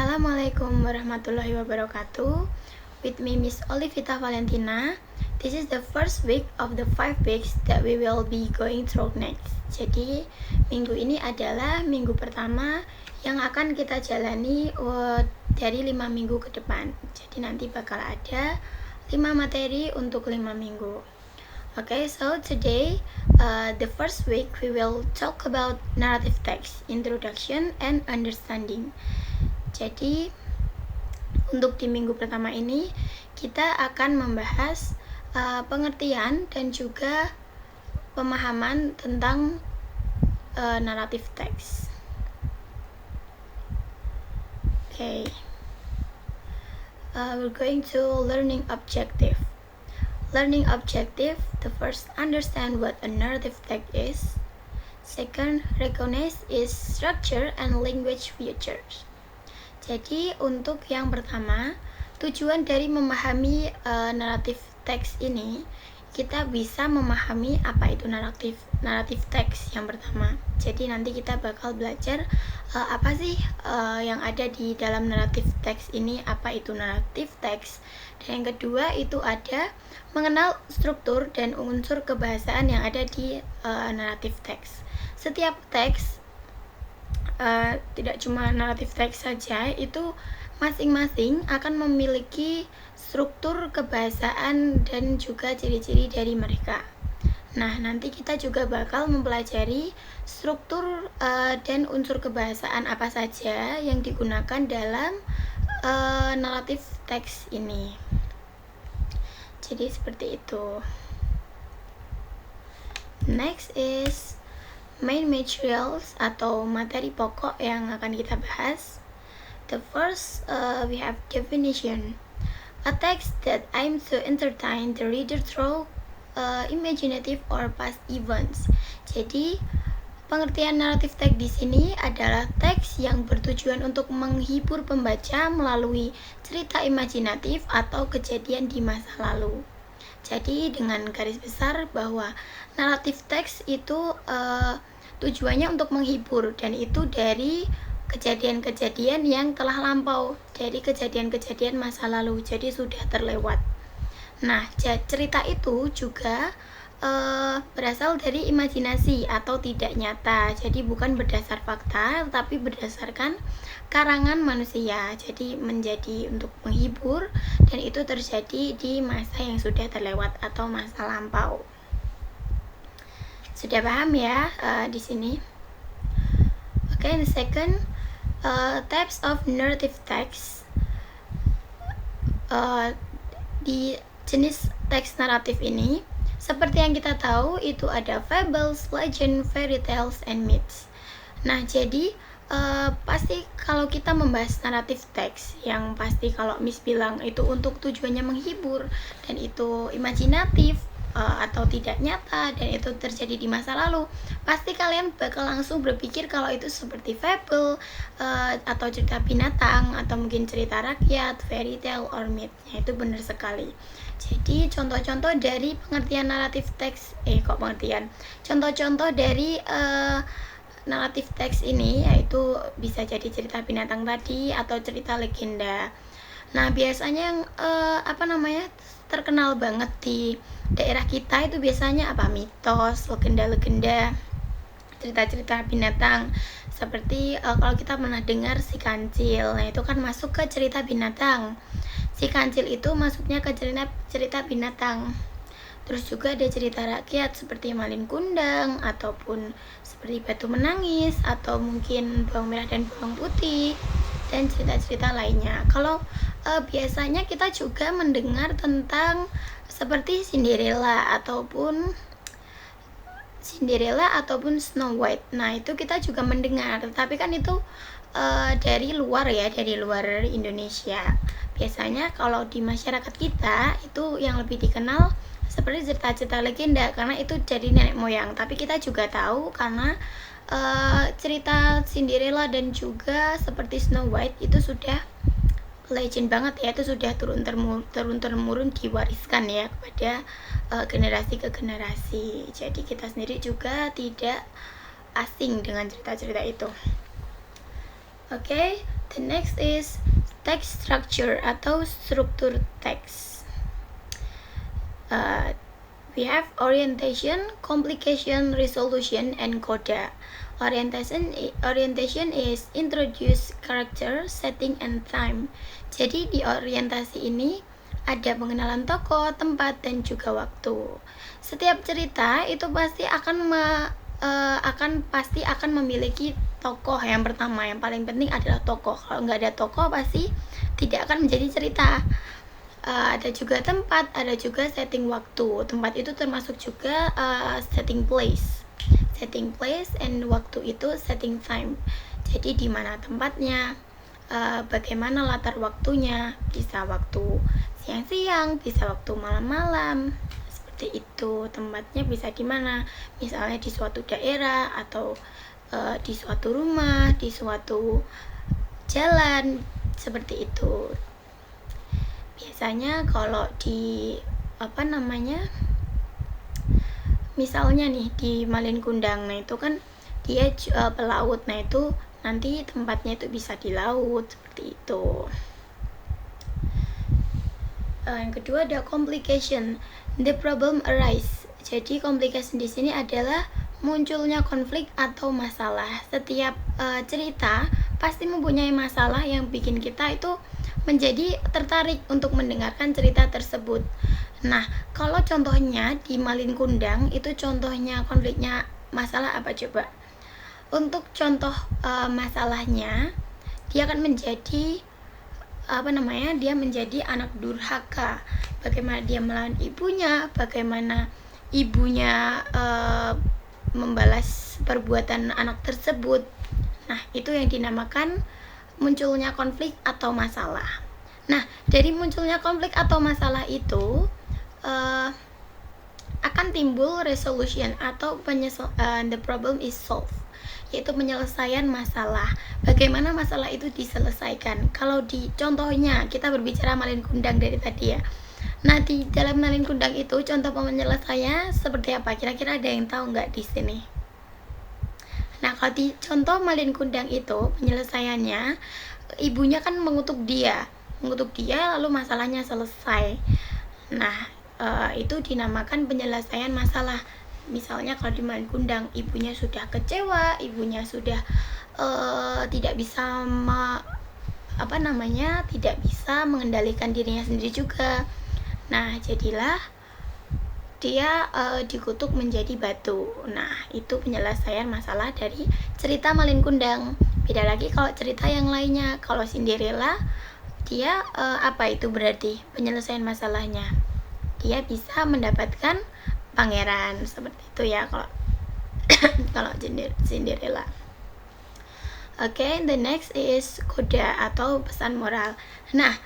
Assalamualaikum warahmatullahi wabarakatuh. With me Miss Olivita Valentina. This is the first week of the 5 weeks that we will be going through next. Jadi minggu ini adalah minggu pertama yang akan kita jalani dari 5 minggu ke depan. Jadi nanti bakal ada 5 materi untuk 5 minggu. Okay, so today, the first week we will talk about narrative text, introduction and understanding. Jadi untuk di minggu pertama ini kita akan membahas pengertian dan juga pemahaman tentang narrative text. Okay, we're going to learning objective. Learning objective, the first, understand what a narrative text is. Second, recognize its structure and language features. Jadi untuk yang pertama, tujuan dari memahami narrative text ini, kita bisa memahami apa itu narrative text yang pertama. Jadi nanti kita bakal belajar apa sih yang ada di dalam narrative text ini, apa itu narrative text. Dan yang kedua itu ada mengenal struktur dan unsur kebahasaan yang ada di narrative text. Setiap teks, tidak cuma narrative text saja, itu masing-masing akan memiliki struktur kebahasaan dan juga ciri-ciri dari mereka. Nah, nanti kita juga bakal mempelajari struktur dan unsur kebahasaan apa saja yang digunakan dalam narrative text ini. Jadi seperti itu. Next is main materials atau materi pokok yang akan kita bahas. The first, we have definition. A text that aims to entertain the reader through imaginative or past events. Jadi pengertian naratif teks di sini adalah teks yang bertujuan untuk menghibur pembaca melalui cerita imajinatif atau kejadian di masa lalu. Jadi dengan garis besar bahwa naratif teks itu tujuannya untuk menghibur, dan itu dari kejadian-kejadian yang telah lampau, dari kejadian-kejadian masa lalu, jadi sudah terlewat. Nah, cerita itu juga berasal dari imajinasi atau tidak nyata, jadi bukan berdasar fakta tapi berdasarkan karangan manusia, jadi menjadi untuk menghibur, dan itu terjadi di masa yang sudah terlewat atau masa lampau. Sudah paham ya di sini? Okay, the second, types of narrative text. Di jenis teks naratif ini, seperti yang kita tahu, itu ada fables, legend, fairy tales, and myths. Nah, jadi pasti kalau kita membahas naratif teks, yang pasti kalau Miss bilang itu untuk tujuannya menghibur, dan itu imajinatif atau tidak nyata, dan itu terjadi di masa lalu, pasti kalian bakal langsung berpikir kalau itu seperti fable atau cerita binatang, atau mungkin cerita rakyat, fairy tale, or myth. Ya, itu benar sekali. Jadi contoh-contoh dari pengertian naratif teks, contoh-contoh dari naratif teks ini yaitu bisa jadi cerita binatang tadi atau cerita legenda. Nah, biasanya yang terkenal banget di daerah kita itu biasanya apa? Mitos, legenda-legenda, cerita-cerita binatang. Seperti kalau kita pernah dengar si kancil, nah itu kan masuk ke cerita binatang. Si kancil itu masuknya ke cerita binatang. Terus juga ada cerita rakyat seperti Malin Kundang, ataupun seperti Batu Menangis, atau mungkin Bawang Merah dan Bawang Putih, dan cerita-cerita lainnya. Kalau biasanya kita juga mendengar tentang seperti Cinderella ataupun Snow White. Nah, itu kita juga mendengar, tapi kan itu dari luar ya, dari luar Indonesia. Biasanya kalau di masyarakat kita itu yang lebih dikenal seperti cerita-cerita legenda, karena itu dari nenek moyang. Tapi kita juga tahu karena cerita Cinderella dan juga seperti Snow White itu sudah legend banget ya, itu sudah turun-temurun diwariskan ya kepada generasi ke generasi. Jadi kita sendiri juga tidak asing dengan cerita-cerita itu. Okay, The next is text structure atau struktur teks. We have orientation, complication, resolution, and coda. Orientation is introduce character, setting, and time. Jadi di orientasi ini ada pengenalan tokoh, tempat, dan juga waktu. Setiap cerita itu pasti akan memiliki tokoh yang pertama. Yang paling penting adalah tokoh. Kalau nggak ada tokoh pasti tidak akan menjadi cerita. Ada juga tempat, ada juga setting waktu. Tempat itu termasuk juga setting place, and waktu itu setting time. Jadi di mana tempatnya, bagaimana latar waktunya, bisa waktu siang-siang, bisa waktu malam-malam, seperti itu. Tempatnya bisa di mana, misalnya di suatu daerah atau di suatu rumah, di suatu jalan, seperti itu. Biasanya kalau di misalnya nih di Malin Kundang, nah itu kan dia pelaut, nah itu nanti tempatnya itu bisa di laut, seperti itu. Yang kedua ada complication, the problem arise. Jadi complication di sini adalah munculnya konflik atau masalah. Setiap cerita pasti mempunyai masalah yang bikin kita itu menjadi tertarik untuk mendengarkan cerita tersebut. Nah, kalau contohnya di Malin Kundang itu contohnya konfliknya masalah apa coba? Untuk contoh masalahnya, dia akan menjadi dia menjadi anak durhaka. Bagaimana dia melawan ibunya, bagaimana ibunya membalas perbuatan anak tersebut. Nah, itu yang dinamakan munculnya konflik atau masalah. Nah, dari munculnya konflik atau masalah itu akan timbul resolution atau the problem is solved, yaitu penyelesaian masalah. Bagaimana masalah itu diselesaikan? Kalau di contohnya kita berbicara Malin Kundang dari tadi ya. Nah, di dalam Malin Kundang itu contoh penyelesaiannya seperti apa? Kira-kira ada yang tahu nggak di sini? Nah, kalau di contoh Malin Kundang itu penyelesaiannya, ibunya kan mengutuk dia lalu masalahnya selesai. Nah, itu dinamakan penyelesaian masalah. Misalnya kalau di Malin Kundang ibunya sudah kecewa, ibunya sudah tidak bisa tidak bisa mengendalikan dirinya sendiri juga. Nah, jadilah dia dikutuk menjadi batu. Nah, itu penyelesaian masalah dari cerita Malin Kundang. Beda lagi kalau cerita yang lainnya. Kalau Cinderella, dia apa itu berarti penyelesaian masalahnya? Dia bisa mendapatkan pangeran, seperti itu ya kalau kalau Cinderella. Okay, the next is coda atau pesan moral. Nah,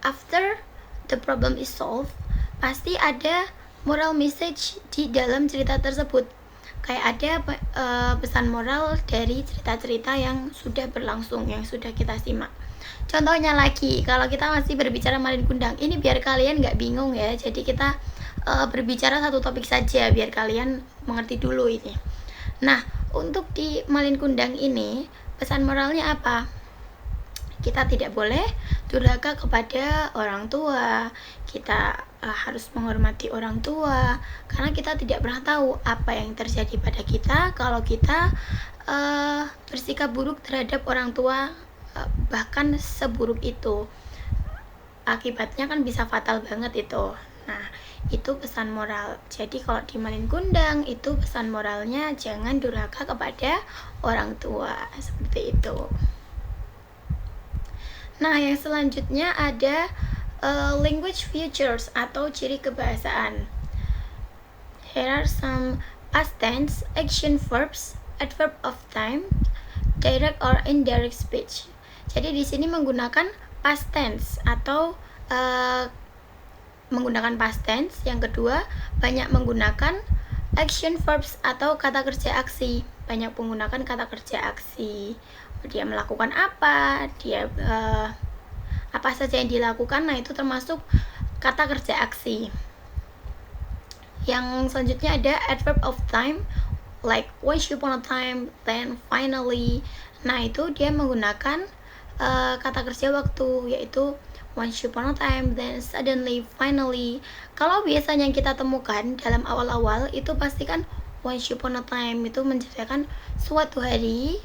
after the problem is solved, pasti ada moral message di dalam cerita tersebut. Kayak ada pesan moral dari cerita-cerita yang sudah berlangsung, yang sudah kita simak. Contohnya lagi, kalau kita masih berbicara Malin Kundang, ini biar kalian nggak bingung ya. Jadi kita berbicara satu topik saja biar kalian mengerti dulu ini. Nah, untuk di Malin Kundang ini pesan moralnya apa? Kita tidak boleh durhaka kepada orang tua. Kita harus menghormati orang tua, karena kita tidak pernah tahu apa yang terjadi pada kita kalau kita bersikap buruk terhadap orang tua, bahkan seburuk itu. Akibatnya kan bisa fatal banget itu. Nah, itu pesan moral. Jadi kalau di Malin Kundang itu pesan moralnya jangan durhaka kepada orang tua, seperti itu. Nah, yang selanjutnya ada language features atau ciri kebahasaan. Here are some past tense, action verbs, adverb of time, direct or indirect speech. Jadi di sini menggunakan past tense atau menggunakan past tense. Yang kedua, banyak menggunakan action verbs atau kata kerja aksi. Banyak menggunakan kata kerja aksi. Dia melakukan apa, dia apa saja yang dilakukan, nah itu termasuk kata kerja aksi. Yang selanjutnya ada adverb of time, like once upon a time, then finally. Nah, itu dia menggunakan kata kerja waktu, yaitu once upon a time, then suddenly, finally. Kalau biasanya yang kita temukan dalam awal-awal itu pasti kan once upon a time itu menceritakan suatu hari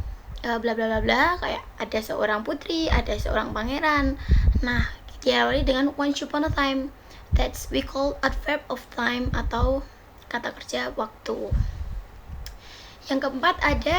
bla bla bla bla, kayak ada seorang putri, ada seorang pangeran. Nah, diawali dengan once upon a time. That's we call adverb of time atau kata kerja waktu. Yang keempat ada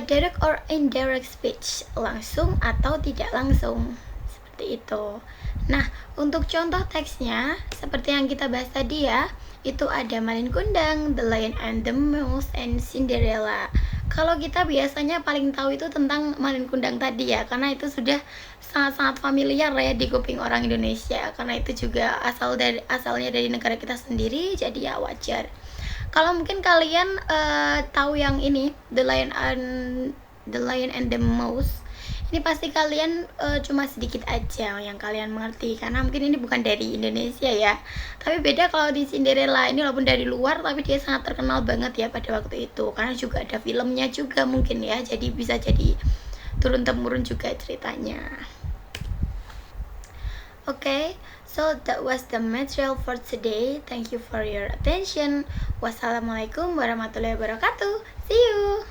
direct or indirect speech, langsung atau tidak langsung, seperti itu. Nah, untuk contoh teksnya seperti yang kita bahas tadi ya, itu ada Malin Kundang, The Lion and the Mouse, and Cinderella. Kalau kita biasanya paling tahu itu tentang Malin Kundang tadi ya, karena itu sudah sangat-sangat familiar ya di kuping orang Indonesia, karena itu juga asalnya dari negara kita sendiri, jadi ya wajar. Kalau mungkin kalian tahu yang ini The Lion and the Mouse, ini pasti kalian cuma sedikit aja yang kalian mengerti, karena mungkin ini bukan dari Indonesia ya. Tapi beda kalau di Cinderella ini, walaupun dari luar tapi dia sangat terkenal banget ya pada waktu itu, karena juga ada filmnya juga mungkin ya, jadi bisa jadi turun temurun juga ceritanya. Okay, so that was the material for today. Thank you for your attention. Wassalamualaikum warahmatullahi wabarakatuh. See you.